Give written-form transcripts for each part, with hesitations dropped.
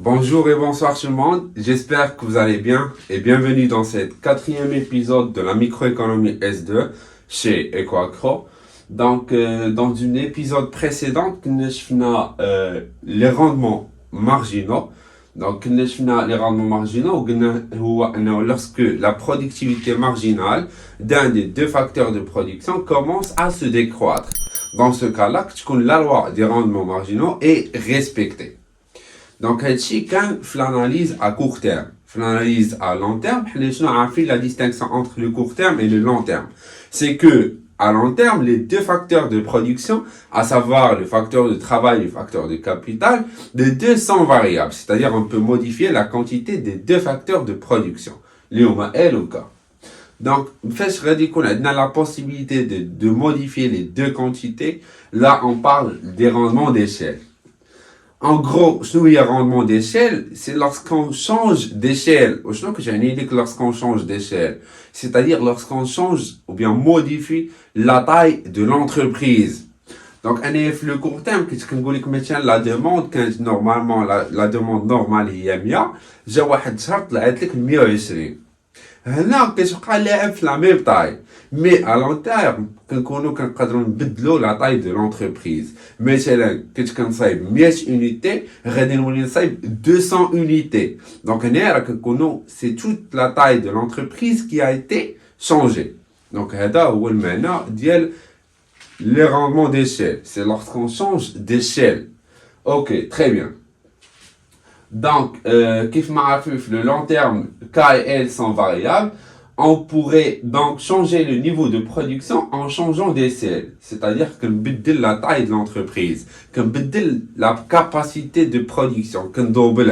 Bonjour et bonsoir tout le monde, j'espère que vous allez bien et bienvenue dans cette quatrième épisode de la microéconomie S2 chez EcoAcro. Donc, dans un épisode précédent, nous avons les rendements marginaux. Donc, nous avons les rendements marginaux lorsque la productivité marginale d'un des deux facteurs de production commence à se décroître. Dans ce cas-là, la loi des rendements marginaux est respectée. Donc, c'est l'analyse à court terme. L'analyse à long terme, nous avons fait la distinction entre le court terme et le long terme. C'est que, à long terme, les deux facteurs de production, à savoir le facteur de travail et le facteur de capital, les deux sont variables. C'est-à-dire, on peut modifier la quantité des deux facteurs de production. L'I et le K. Donc, on a la possibilité de modifier les deux quantités. Là, on parle des rendements d'échelle. En gros, le rendement d'échelle, c'est lorsqu'on change d'échelle. Lorsqu'on change d'échelle, c'est-à-dire lorsqu'on change ou bien modifie la taille de l'entreprise. Donc, le court terme, la demande, quand normalement, la demande normale est 100, j'ai واحد شرط لقيت لك 120. هنا كتبقى لاعب في la même taille. Mais à long terme, كنقدروا نبدلوا la taille de l'entreprise. مثلا كنصايب 100 unités, غادي نولي نصايب 200 unités. Donc هنا راه كنكونوا c'est toute la taille de l'entreprise qui a été changée. Donc هذا هو المعنى ديال les rendements d'échelle. C'est lorsqu'on change d'échelle. OK, très bien. Donc, le long terme, K et L sont variables. On pourrait donc changer le niveau de production en changeant d'échelle. C'est-à-dire qu'on baisse la taille de l'entreprise, qu'on baisse la capacité de production, qu'on double.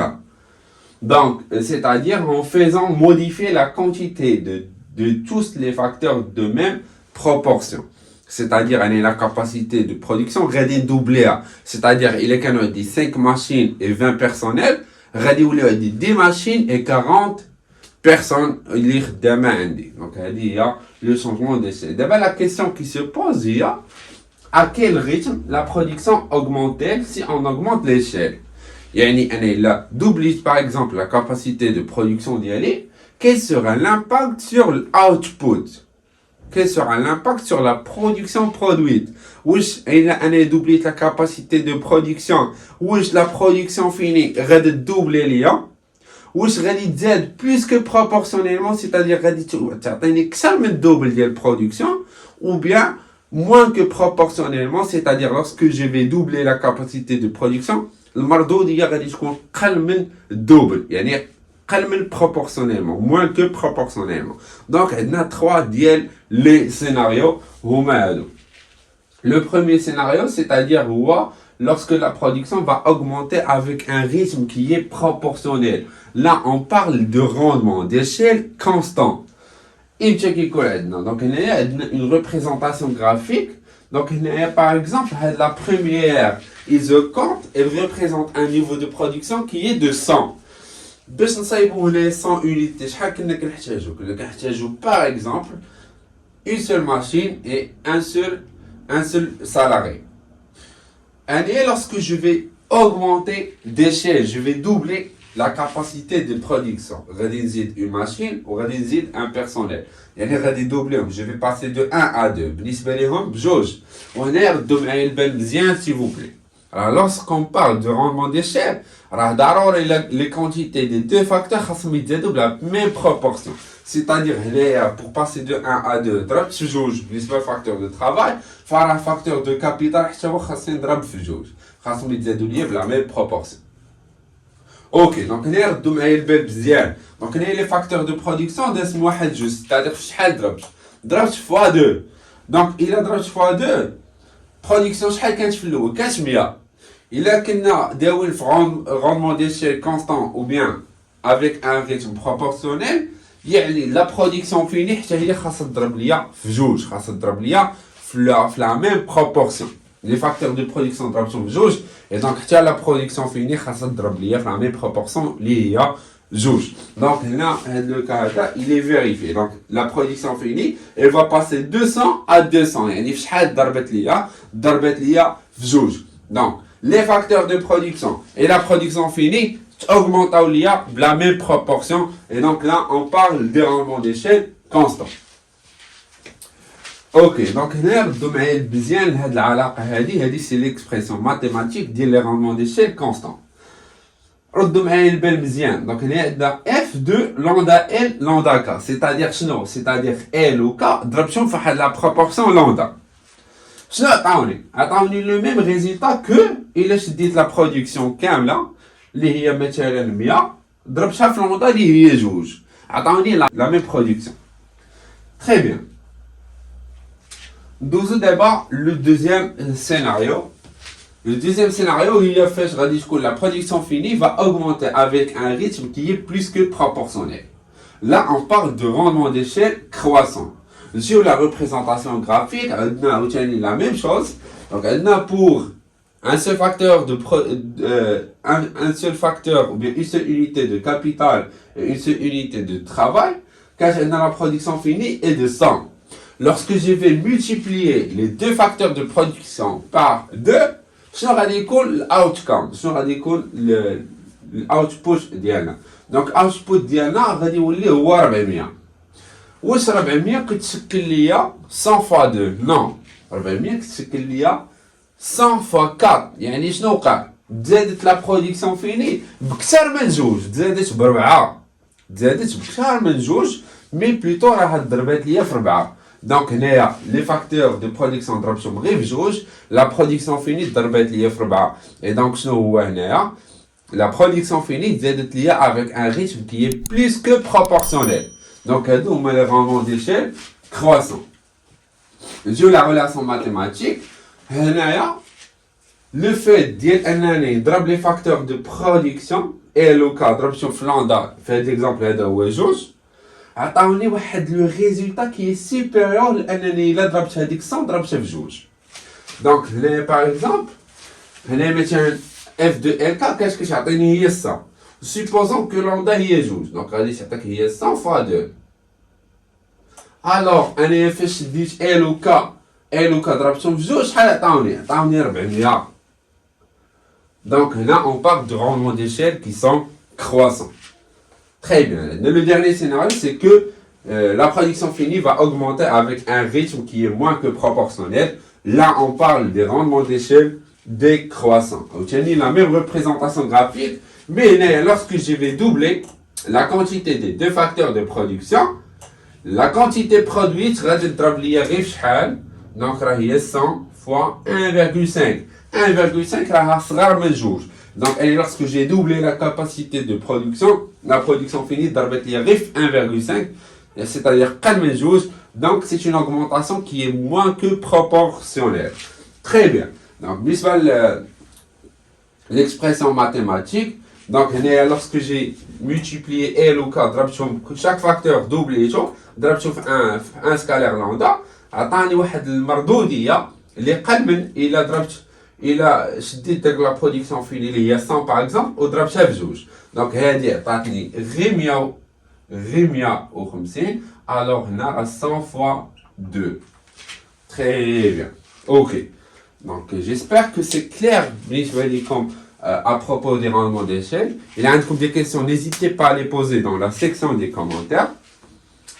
Donc, c'est-à-dire en faisant modifier la quantité de tous les facteurs de même proportion. C'est-à-dire, la capacité de production, radin doublé. C'est-à-dire, il y a 5 machines et 20 personnels, radin 10 machines et 40 personnes, donc, il y a le changement d'essai. D'abord, la question qui se pose, il y a à quel rythme la production augmente-t-elle si on augmente l'échelle? Il y a double, par exemple, la capacité de production d'y aller. Quel sera l'impact sur l'output? Quel sera l'impact sur la production produite? Il a doublé la capacité de production. La production finie, va doubler l'IA. Va plus que proportionnellement, c'est-à-dire, va double de production, ou bien, moins que proportionnellement, c'est-à-dire, lorsque je vais doubler la capacité de production, le mardeau d'IA va double. Proportionnellement, moins que proportionnellement. Donc, il y a 3 les scénarios. Le premier scénario, c'est-à-dire lorsque la production va augmenter avec un rythme qui est proportionnel. Là, on parle de rendement d'échelle constant. Donc, il y a une représentation graphique. Donc, il y a par exemple, la première isocante, elle représente un niveau de production qui est de 100. باش نصايبوا هنا 100 unités شحال كنا كنحتاجو par exemple une seule machine et un seul salarié. Et lorsque je vais augmenter d'échelle, je vais doubler la capacité de production. غادي نزيد une machine ou غادي نزيد un personnel. غادي دوبليهم, je vais passer de 1 à 2. بالنسبة لهم بجوج. وهنا ردوا معايا البال مزيان s'il vous plaît. Alors, lorsqu'on parle de rendement d'échelle, les quantités des deux facteurs sont la même proportion. C'est-à-dire, pour passer de 1 à 2, le facteur de travail, un facteur de capital, la même proportion. Ok, donc on a les facteurs de production, c'est-à-dire, fois 2. Donc, il a fois 2. Production, il a un rendement d'échelle constant ou bien avec un rythme proportionnel. La production finie, la même proportion. Les facteurs de production sont et donc la production finie, la même proportion. Donc là, le cas il est vérifié. Donc la production finie, elle va passer 200 à 200. Donc les facteurs de production et la production finie, augmente de la même proportion. Et donc là, on parle des rendements d'échelle constants. Ok, donc c'est l'expression mathématique dit les rendements d'échelle constants. Donc il y a F de lambda L, lambda K. C'est-à-dire L ou K, la proportion lambda. Le même résultat que il a dit la production كاملة اللي هي مثلا 100 ضربتها في لامدا اللي هي 2 عطاوني la même production. Très bien. Nous d'abord le deuxième scénario. Le deuxième scénario, il a fait que la production finie va augmenter avec un rythme qui est plus que proportionnel. Là, on parle de rendement d'échelle croissant. Sur la représentation graphique, on a la même chose. Donc, on a pour un seul facteur un seul facteur ou bien une seule unité de capital et une seule unité de travail, quand la production finie est de 100. Lorsque je vais multiplier les deux facteurs de production par 2, je vais l'outcome, je vais l'output ديالنا. Donc output ديالنا غادي يولي هو 400. واش 400 كتشكل ليا 100 fois 2؟ non. 400 كتشكل ليا 100 fois 4. يعني شنو وقع؟ تزادت لا برودكسيون فيني بكثر من جوج، تزادت بربعه. تزادت بكثر من جوج، مي بلوتو راها ضربات ليا في 4. Donc, les facteurs de production ضربتهم غير في جوج، la production finie ضربت ليا في 4. Et donc, شنو هو هنايا؟ La production finie زادت ليا avec un rythme qui est plus que proportionnel. Donc, هادو هما les rendements d'échelle croissants. Sur la relation mathématique, هنايا le fait ديال انني نضرب les facteurs de production et le cas ضربتهم في لاندا في هاد l'exemple هذا هو جوج، عطاوني واحد لو ريزولتا كي سوبيريور لانني الا ضربت هذيك 100 ضربتها في جوج. دونك هنا باغ اكزومبل هنا مثلا اف دو ال كا كاش كتعطيني هي 100. سوبوزون كو لوندا هي جوج، دونك غادي تعطيك هي 100 فوا 2. الوغ انا فاش ديت ال و كا ضربتهم في جوج شحال عطاوني 400. Donc là, on parle de rendements d'échelle qui sont croissants. Très bien. Le dernier scénario, c'est que la production finie va augmenter avec un rythme qui est moins que proportionnel. Là, on parle des rendements d'échelle décroissants. Vous tenez la même représentation graphique, mais lorsque je vais doubler la quantité des deux facteurs de production, la quantité produite va être donc 100 fois 1,5. 1,5 راها صغار من جوج. Donc lorsque j'ai doublé la capacité de production, la production finie ضربت لي غير 1,5, c'est-à-dire قل من جوج. Donc c'est une augmentation qui est moins que proportionnelle. Très bien. Donc بالنسبة l'expression mathématique, donc lorsque j'ai multiplié L ou K ضربتهم chaque facteur doublيته ضربته في un scalaire lambda عطاني واحد المردودية اللي قل من إلا ضربت إلا شديت داك لا برودكسيون فيني اللي هي 100 باغ اكزومبل وضربتها في جوج. دونك هادي عطاتني غير 150. الوغ هنا راه 100 فوا 2. Très bien. Ok. Donc j'espère que c'est clair بالنسبة لكم à propos des rendements d'échelle. Il y a des questions, n'hésitez pas à les poser dans la section des commentaires.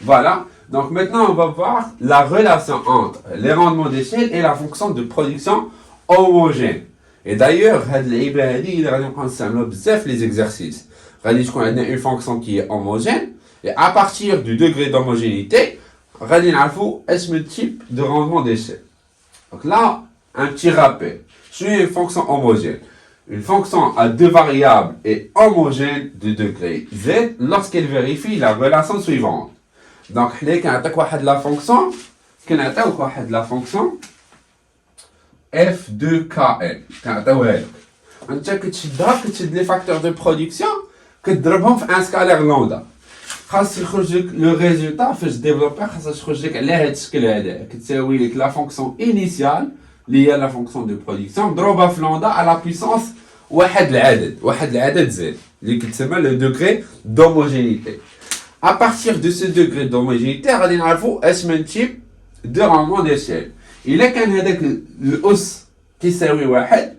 Voilà. Donc maintenant on va voir la relation entre les rendements d'échelle et la fonction de production homogène. Et d'ailleurs, il y a les exercices. Il y a une fonction qui est homogène. Et à partir du degré d'homogénéité, il y a un type de rendement d'échelle. Donc là, un petit rappel. C'est une fonction homogène. Une fonction à deux variables est homogène de degré z lorsqu'elle vérifie la relation suivante. Donc, la fonction F de KL. انت كتشد لي فاكتور دو برودكسيون كتضربهم في ان سكالير لوندا، خاص يخرج لك لو ريزولتا فاش ديفلوبر خاصها تخرج لك على هذا الشكل هذا، كتساوي لك لا فونكسيون انيسيال اللي هي لا فونكسيون دو برودكسيون مضروبه في لوندا على بويسونس واحد العدد زد اللي كتسمى لو دوغري دوموجينيتي. À partir de ce degré d'homogénéité, غادي نعرفوا اش من type de rendement d'échelle. إلا كان هذاك الأس كيساوي واحد،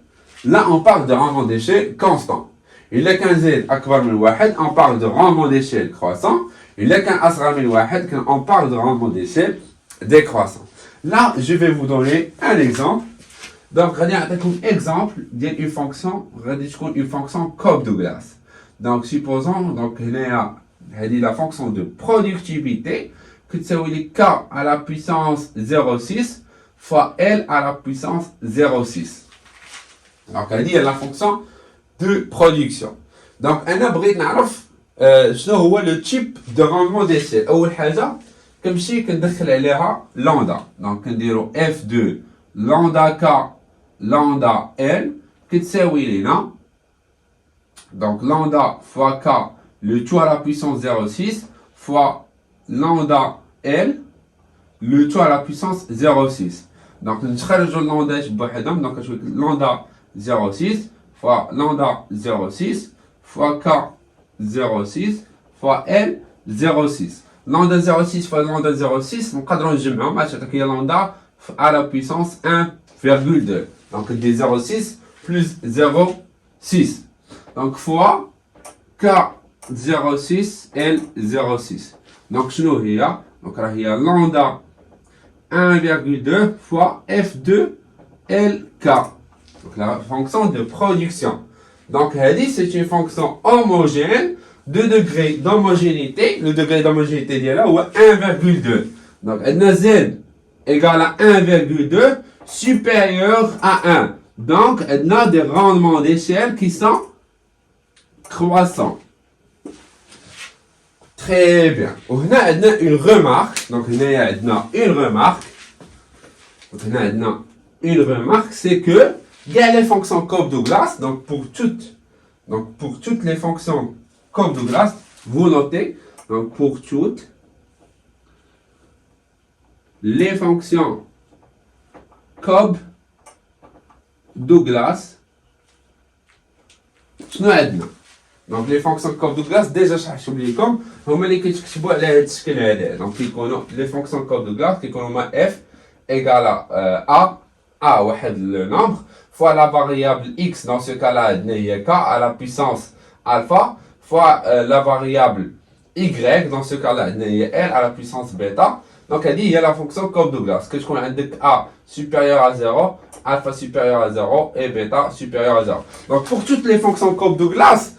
là on parle de rendement d'échelle constant. إلا كان Z أكبر من واحد on parle de rendement d'échelle croissant. إلا كان أصغر من واحد on parle de rendement d'échelle décroissant. Là, je vais vous donner un exemple. Donc, غادي نعطيكم exemple ديال une fonction غادي تكون une fonction Cobb-Douglas. Donc, supposons donc هنايا هذه la fonction de productivité كتساوي لي K à la puissance 0,6 fois L à la puissance 0,6. Donc, هذه هي la fonction de production. Donc, أنا بغيت نعرف شنو هو le type de rendement d'échelle. أول حاجة كنمشي كندخل عليها lambda. Donc, كنديرو F2 lambda K lambda L كتساوي لينا donc lambda fois K le tout à la puissance 0,6 fois lambda L le tout à la puissance 0,6. Donc نخرجوا lambda بوحدهم donc كتولي lambda 0,6 fois lambda 0,6 fois K 0,6 fois L 0,6. Lambda 0,6 fois lambda 0,6 نقدروا نجمعهم غتعطيك هي lambda à la puissance 1,2. Donc des 0,6 plus 0,6. Donc fois K 0,6 L 0,6. Donc شنو هي؟ donc هي lambda 1,2 fois F2 LK. Donc la fonction de production. Donc c'est une fonction homogène de degré d'homogénéité. Le degré d'homogénéité ديالها هو 1,2. Donc Z égale à 1,2 supérieur à 1. Donc, on a des rendements d'échelle qui sont croissants. Très bien. On a une remarque. Donc, on a une remarque. Une remarque, c'est que il y a les fonctions Cobb-Douglas. Donc, pour toutes les fonctions Cobb-Douglas, vous notez. Donc, pour toutes les fonctions Cobb-Douglas شنو عندنا؟ دونك لي فونكسيون Cobb-Douglas ديجا شرحتهم ليكم هما اللي كيتكتبوا على هذا الشكل هذا. دونك كيكونوا لي فونكسيون Cobb-Douglas كيكونوا هما f égale à واحد le nombre fois la variable x dans ce cas-là عندنا هي k à la puissance alpha fois la variable y dans ce cas-là عندنا هي l à la puissance bêta. Donc, elle dit, il y a la fonction Cobb-Douglas. Que je connais A supérieur à 0, alpha supérieur à 0 et bêta supérieur à 0. Donc, pour toutes les fonctions Cobb-Douglas,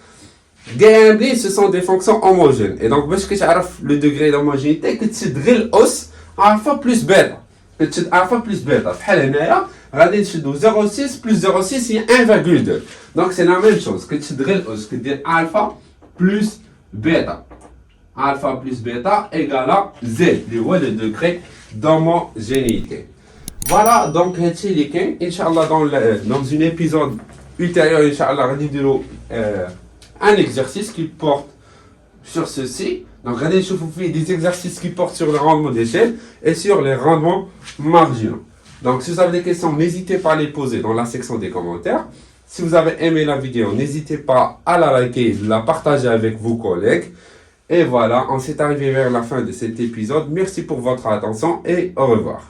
ce sont des fonctions homogènes. Et donc, parce que tu as le degré d'homogénéité, que tu drill os alpha plus bêta. Que tu alpha plus bêta. Regardez, 0,6 plus 0,6, il y a 1,2. Donc, c'est la même chose. Que tu drill os, que tu dis alpha plus bêta. Alpha plus bêta égale à Z, le degré d'homogénéité. Voilà, donc, Inch'Allah, dans un épisode ultérieur, Inch'Allah, un exercice qui porte sur ceci. Donc, regardez, je vous fais des exercices qui portent sur le rendement d'échelle et sur les rendements marginaux. Donc, si vous avez des questions, n'hésitez pas à les poser dans la section des commentaires. Si vous avez aimé la vidéo, n'hésitez pas à la liker, la partager avec vos collègues. Et voilà, on s'est arrivé vers la fin de cet épisode. Merci pour votre attention et au revoir.